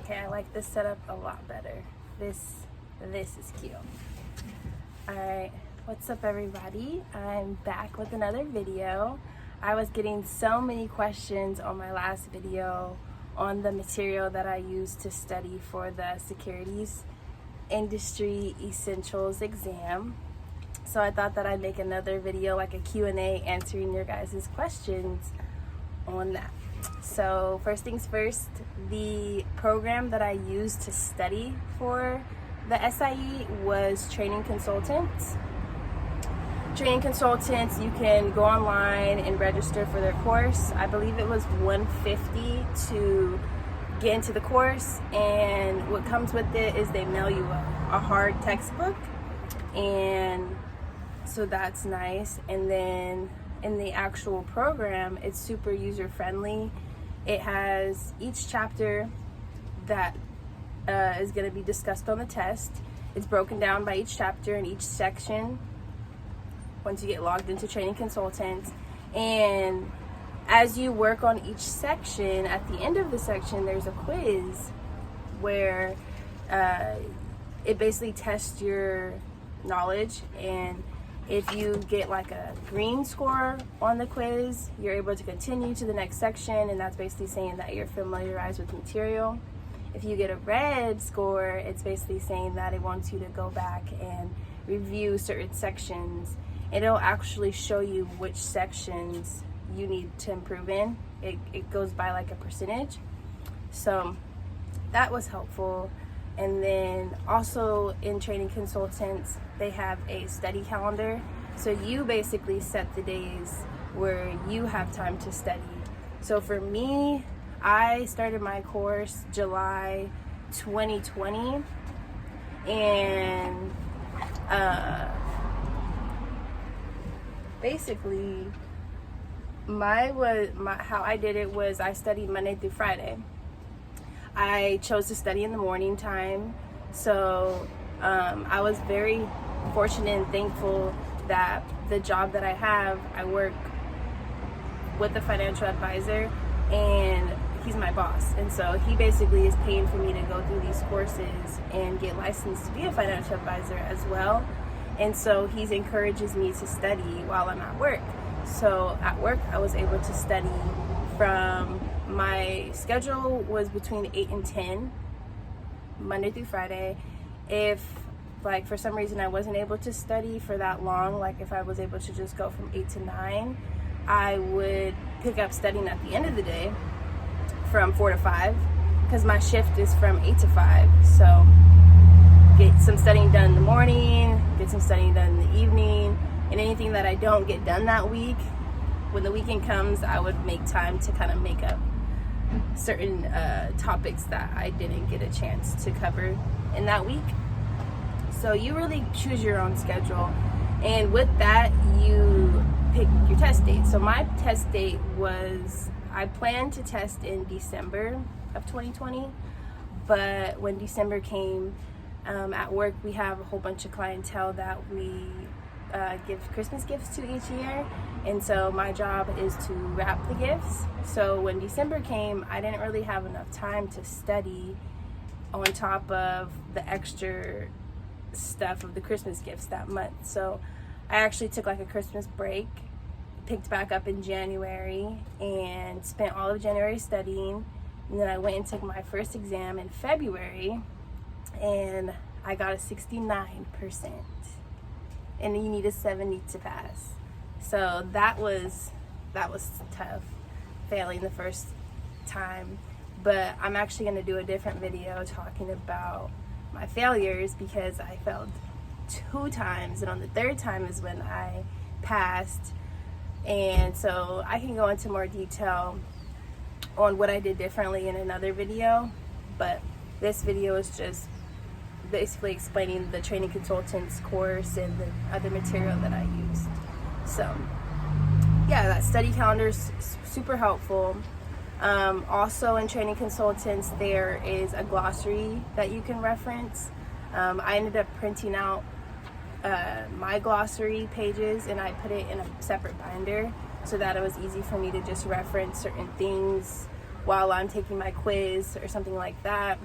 Okay, I like this setup a lot better. This is cute. Alright, what's up everybody? I'm back with another video. I was getting so many questions on my last video on the material that I used to study for the Securities Industry Essentials exam. So I thought that I'd make another video, like a Q&A, answering your guys' questions on that. So first things first, the program that I used to study for the SIE was Training Consultants. Training Consultants, you can go online and register for their course. I believe it was $150 to get into the course, and what comes with it is they mail you a hard textbook, and so that's nice. And then in the actual program, it's super user-friendly. It has each chapter that is going to be discussed on the test. It's broken down by each chapter and each section once you get logged into Training Consultants. And as you work on each section, at the end of the section, there's a quiz where it basically tests your knowledge, and if you get like a green score on the quiz, you're able to continue to the next section, and that's basically saying that you're familiarized with the material. If you get a red score, it's basically saying that it wants you to go back and review certain sections. It'll actually show you which sections you need to improve in. It goes by like a percentage. So that was helpful. And then also in Training Consultants, they have a study calendar. So you basically set the days where you have time to study. So for me, I started my course July 2020, and basically how I did it was I studied Monday through Friday. I chose to study in the morning time, so I was very fortunate and thankful that the job that I have, I work with a financial advisor, and he's my boss, and so he basically is paying for me to go through these courses and get licensed to be a financial advisor as well. And so he encourages me to study while I'm at work. So at work, I was able to study from, my schedule was between 8 and 10, Monday through Friday. If, like, for some reason I wasn't able to study for that long, like if I was able to just go from 8 to 9, I would pick up studying at the end of the day from 4 to 5, because my shift is from 8 to 5. So get some studying done in the morning, get some studying done in the evening, and anything that I don't get done that week, when the weekend comes, I would make time to kind of make up certain topics that I didn't get a chance to cover in that week. So you really choose your own schedule, and with that, you pick your test date. So my test date was, I planned to test in December of 2020, but when December came, at work we have a whole bunch of clientele that we give Christmas gifts to each year, and so my job is to wrap the gifts. So when December came, I didn't really have enough time to study on top of the extra stuff of the Christmas gifts that month. So I actually took like a Christmas break, picked back up in January, and spent all of January studying, and then I went and took my first exam in February, and I got a 69%, and you need a 70 to pass. So that was tough, failing the first time. But I'm actually going to do a different video talking about my failures, because I failed 2 times, and on the 3rd time is when I passed. And so I can go into more detail on what I did differently in another video, but this video is just basically explaining the Training Consultants course and the other material that I used. So yeah, that study calendar is super helpful. Also in Training Consultants, there is a glossary that you can reference. I ended up printing out my glossary pages, and I put it in a separate binder so that it was easy for me to just reference certain things while I'm taking my quiz or something like that.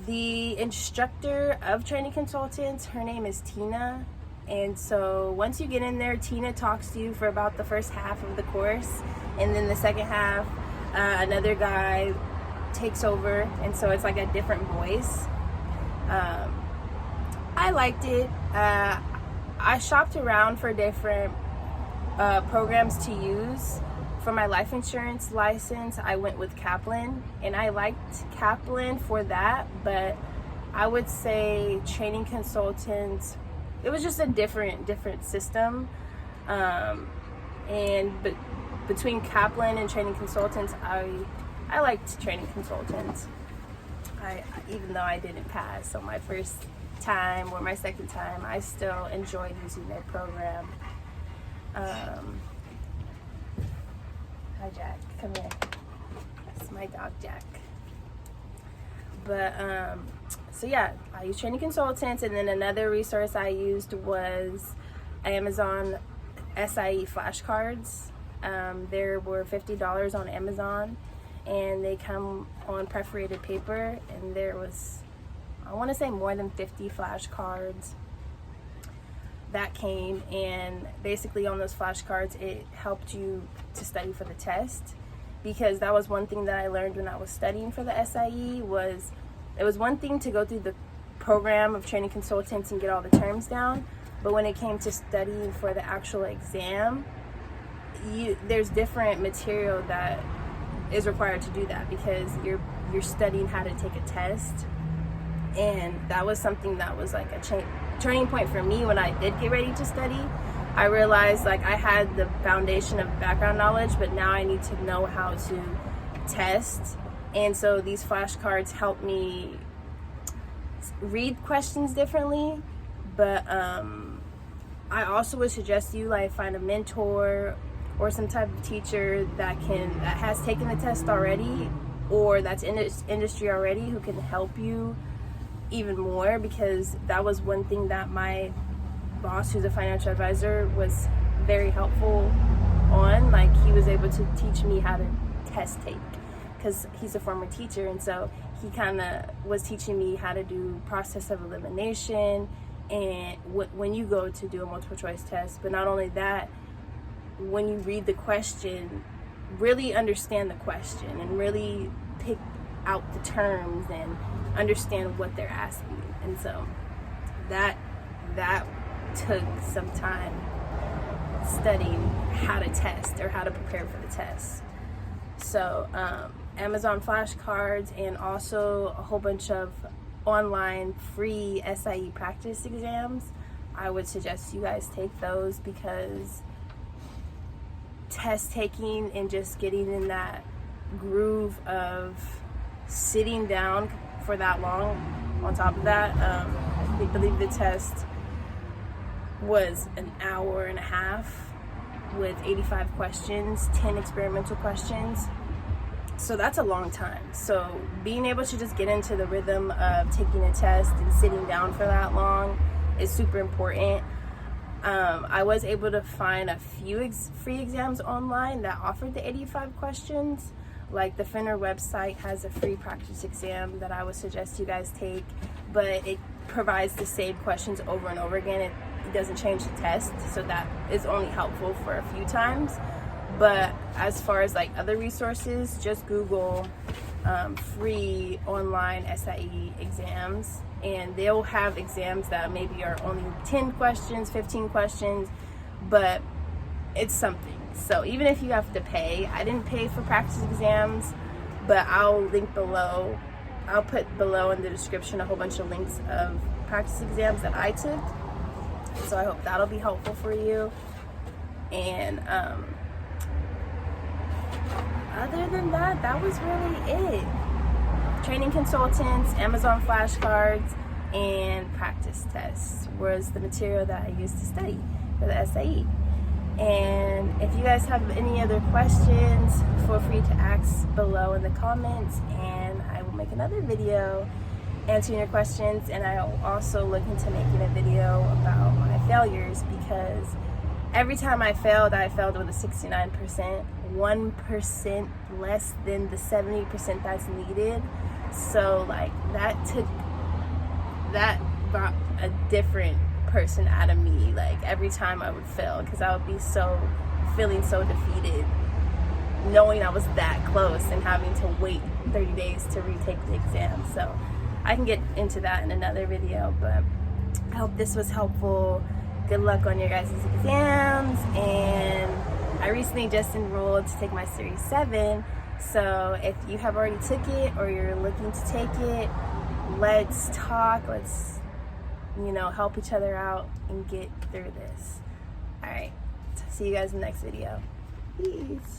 The instructor of training consultants, her name is Tina. And so once you get in there, Tina talks to you for about the first half of the course. And then the second half, another guy takes over. And so it's like a different voice. I liked it. I shopped around for different programs to use. For my life insurance license, I went with Kaplan, and I liked Kaplan for that, but I would say training consultants, it was just a different system. But between Kaplan and training consultants, I liked training consultants. Even though I didn't pass on my first time or my second time, I still enjoyed using their program. Hi Jack, come here. That's my dog Jack. But so yeah, I used training consultants, and then another resource I used was Amazon SIE flashcards. There were $50 on Amazon, and they come on perforated paper, and there was, I want to say, more than 50 flashcards that came. And basically on those flashcards, it helped you to study for the test, because that was one thing that I learned when I was studying for the SIE. Was it was one thing to go through the program of training consultants and get all the terms down, but when it came to studying for the actual exam, there's different material that is required to do that, because you're studying how to take a test. And that was something that was like a turning point for me when I did get ready to study. I realized like I had the foundation of background knowledge, but now I need to know how to test. And so these flashcards help me read questions differently. But I also would suggest you like find a mentor or some type of teacher that has taken the test already, or that's in this industry already, who can help you even more, because that was one thing that my boss, who's a financial advisor, was very helpful on. Like, he was able to teach me how to test take, because he's a former teacher, and so he kind of was teaching me how to do process of elimination and when you go to do a multiple choice test. But not only that, when you read the question, really understand the question and really pick out the terms and understand what they're asking. And so that took some time studying how to test or how to prepare for the test. So Amazon flashcards, and also a whole bunch of online free SIE practice exams. I would suggest you guys take those, because test taking and just getting in that groove of sitting down for that long, on top of that, I believe the test was an hour and a half with 85 questions, 10 experimental questions. So that's a long time. So being able to just get into the rhythm of taking a test and sitting down for that long is super important. I was able to find a few free exams online that offered the 85 questions. Like the Finner website has a free practice exam that I would suggest you guys take, but it provides the same questions over and over again. It doesn't change the test, so that is only helpful for a few times. But as far as like other resources, just Google free online SIE exams, and they'll have exams that maybe are only 10 questions, 15 questions, but it's something. So even if you have to pay, I didn't pay for practice exams, but I'll link below. I'll put below in the description a whole bunch of links of practice exams that I took. So I hope that'll be helpful for you. And other than that, that was really it. Training consultants, Amazon flashcards, and practice tests was the material that I used to study for the SIE. And if you guys have any other questions, feel free to ask below in the comments, and I will make another video answering your questions. And I'll also look into making a video about my failures, because every time I failed with a 69%, 1% less than the 70% that's needed. So like that brought a different person out of me, like every time I would fail, because I would be feeling so defeated, knowing I was that close and having to wait 30 days to retake the exam. So I can get into that in another video, but I hope this was helpful. Good luck on your guys' exams. And I recently just enrolled to take my Series 7. So if you have already took it or you're looking to take it, let's talk. Let's, help each other out and get through this. All right. See you guys in the next video. Peace.